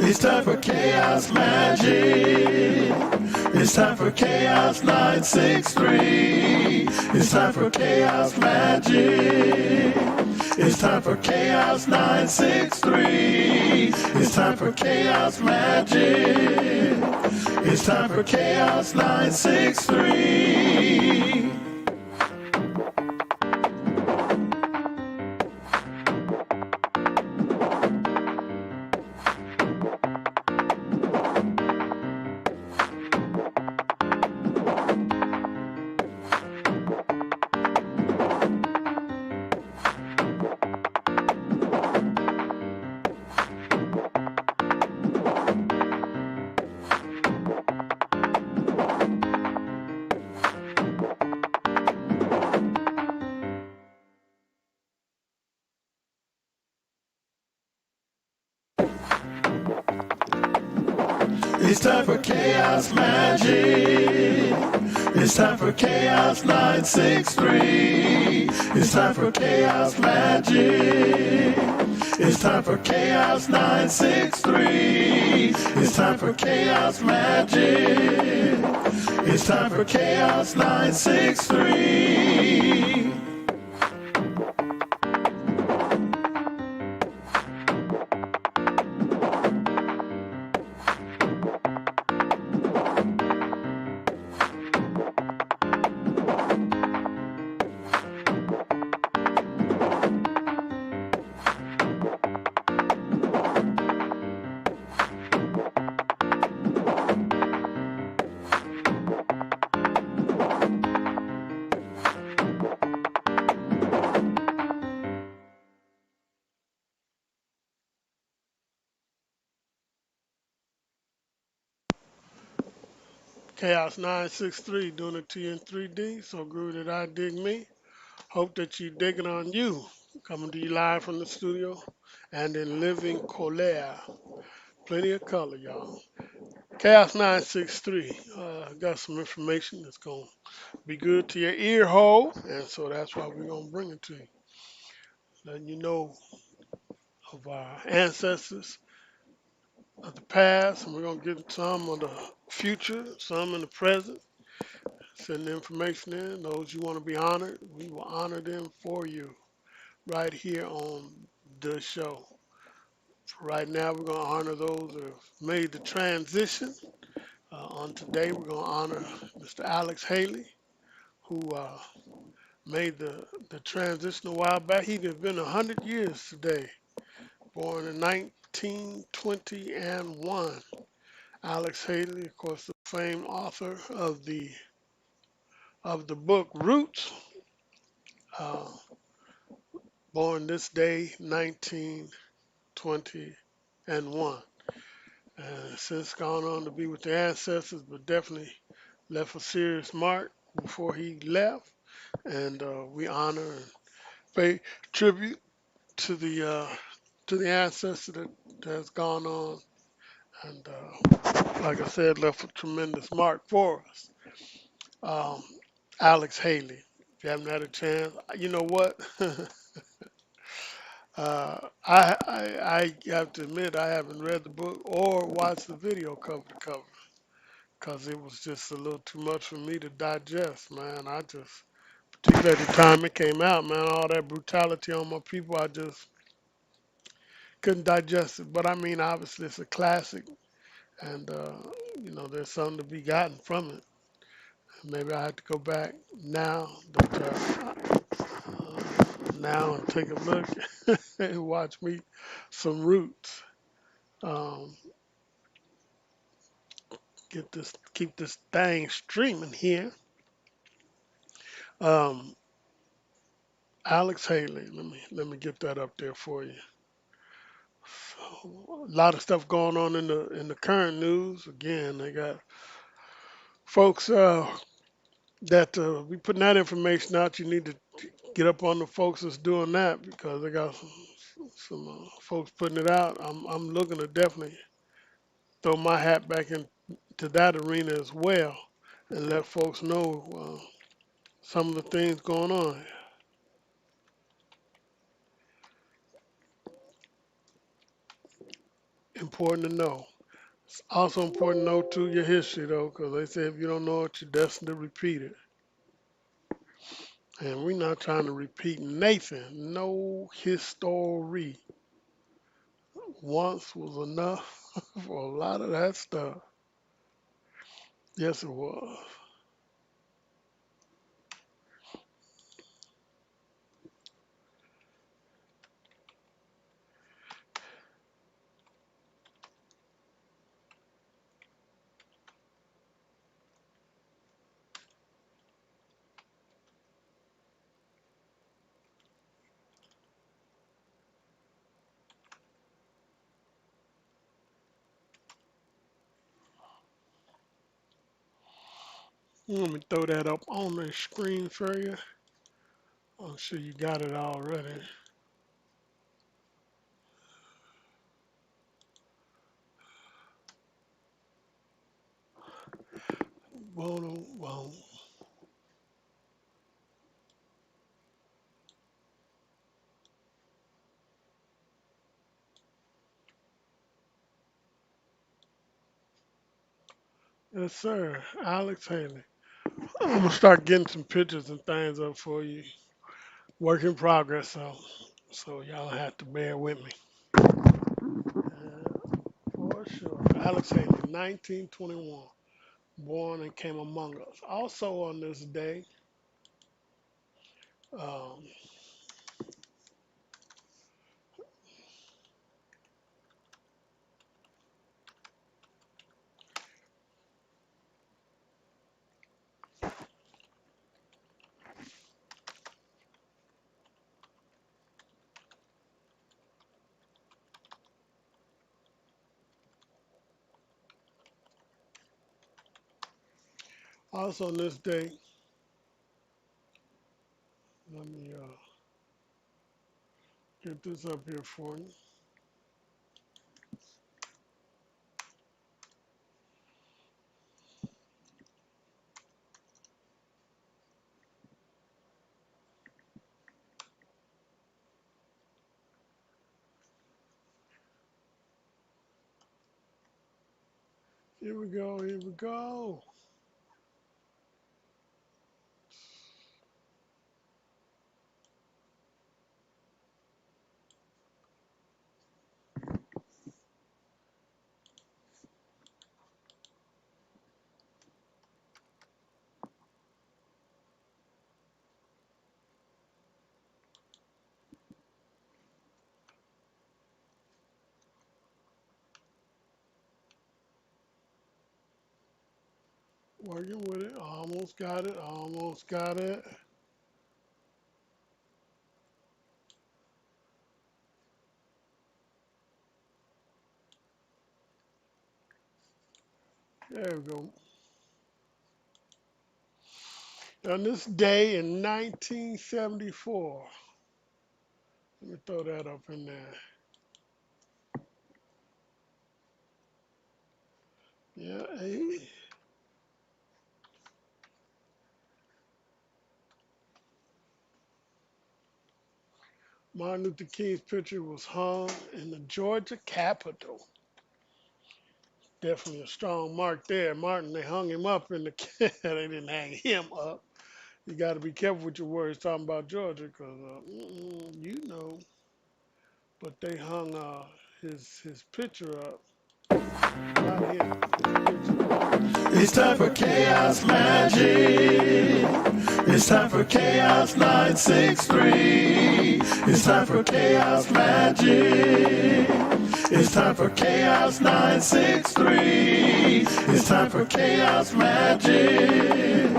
It's time for Chaos Magic. It's time for Chaos 963. It's time for Chaos Magic. It's time for Chaos 963. It's time for Chaos Magic. It's time for Chaos 963. It's time for Chaos Magic. It's time for Chaos 963. It's time for Chaos Magic. It's time for Chaos 963. It's time for Chaos Magic. It's time for Chaos 963. CHAOS963 doing it to you in 3D. So groovy that I dig me. Hope that you digging on you. Coming to you live from the studio and in living color. Plenty of color, y'all. Chaos963. Got some information that's going to be good to your ear hole. And so that's why we're going to bring it to you. Letting you know of our ancestors of the past. And we're going to get some of the future, some in the present. Send the information in. Those you want to be honored, we will honor them for you right here on the show. For right now, we're going to honor those who have made the transition. On today, we're going to honor Mr. Alex Haley, who made the transition a while back. He'd have been 100 years today, born in 1921. Alex Haley, of course, the famed author of the book Roots, uh, born this day, 1921. Since gone on to be with the ancestors, but definitely left a serious mark before he left. And we honor and pay tribute to the ancestor that has gone on, and like I said, left a tremendous mark for us. Um, Alex Haley. If you haven't had a chance, you know what? I have to admit I haven't read the book or watched the video cover to cover because it was just a little too much for me to digest, man. I just, particularly at the time it came out, man, all that brutality on my people, I just couldn't digest it. But I mean, obviously it's a classic, and there's something to be gotten from it. Maybe I have to go back now, now and take a look and watch me some Roots. Um, keep this thing streaming here. Um, Alex Haley, let me get that up there for you. So, a lot of stuff going on in the current news. Again, they got folks that be putting that information out. You need to get up on the folks that's doing that because they got some folks putting it out. I'm looking to definitely throw my hat back into that arena as well and let folks know some of the things going on. Important to know. It's also important to know too your history though, because they say if you don't know it, you're destined to repeat it. And we're not trying to repeat Nathan. No history. Once was enough for a lot of that stuff. Yes, it was. Let me throw that up on the screen for you. I'm sure you got it already. Boom, boom. Yes, sir. Alex Haley. I'm gonna start getting some pictures and things up for you. Work in progress, so y'all have to bear with me. For sure. Alex Haley, 1921, born and came among us. Also on this day, um, also on this day, let me get this up here for you. Here we go. Here we go. Working with it. Almost got it. Almost got it. There we go. On this day in 1974, let me throw that up in there. Yeah, hey. Martin Luther King's picture was hung in the Georgia Capitol. Definitely a strong mark there. Martin, they hung him up in the, they didn't hang him up. You got to be careful with your words talking about Georgia because, you know, but they hung his picture up. Not him, his picture. It's time for Chaos Magic. It's time for Chaos 963. It's time for Chaos Magic. It's time for Chaos 963. It's time for Chaos Magic.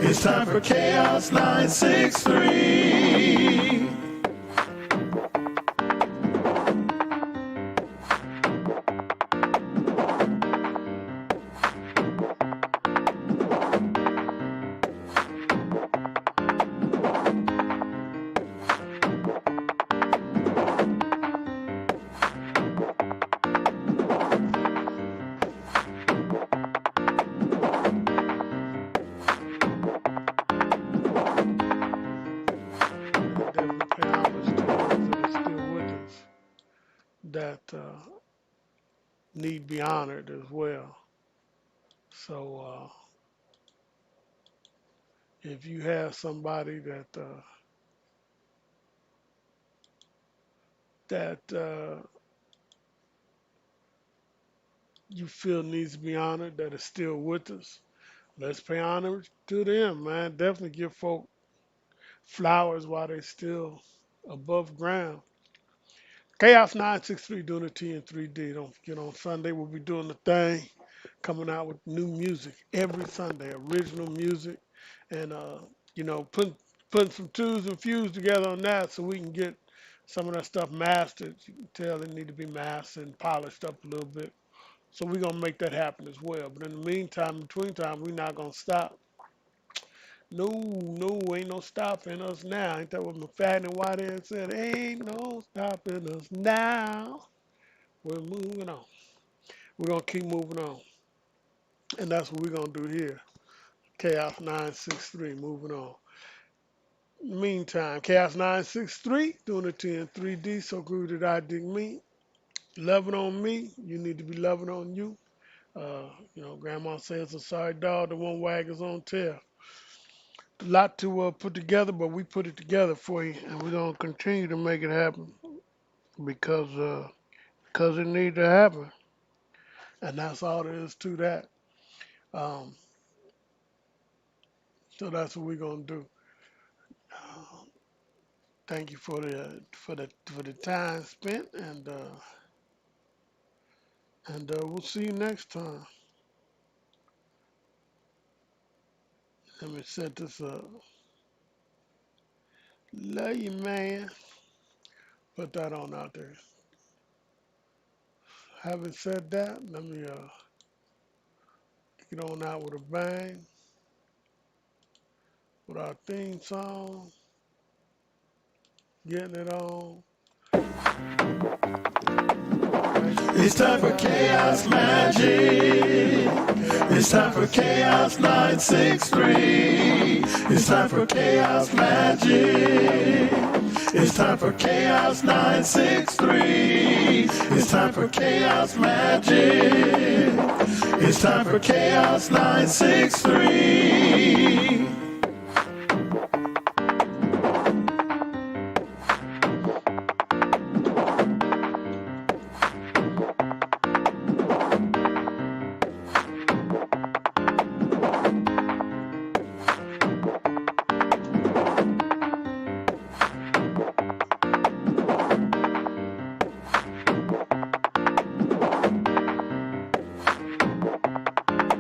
It's time for Chaos 963. Definitely pay homage to those that are still with us. That need to be honored as well. So if you have somebody that you feel needs to be honored that is still with us, let's pay homage to them, man. Definitely give folk flowers while they still above ground. Chaos 963 doing it to you in 3D. Don't forget on Sunday we'll be doing the thing, coming out with new music every Sunday, original music, and putting some twos and fews together on that so we can get some of that stuff mastered. You can tell it need to be mastered and polished up a little bit. So we're gonna make that happen as well. But in the meantime, in between time, we're not gonna stop. No, no, ain't no stopping us now. Ain't that what McFadden and Whitehead said? Ain't no stopping us now. We're moving on. We're gonna keep moving on. And that's what we're gonna do here. Chaos 963, moving on. Meantime, Chaos 963, doing it to you in 3D, so good that I dig me. Loving on me, you need to be loving on you. Grandma says a sorry dog, the one waggers on tail. A lot to put together, but we put it together for you, and we're gonna continue to make it happen because it needs to happen, and that's all there is to that. Um, so that's what we're gonna do. Uh, Thank you for the time spent, and we'll see you next time. Let me set this up. Love you, man. Put that on out there. Having said that, let me get on out with a bang with our theme song. Getting it on. It's time for Chaos Magic. It's time for Chaos 963. It's time for Chaos Magic. It's time for Chaos 963. It's time for Chaos Magic. It's time for Chaos 963.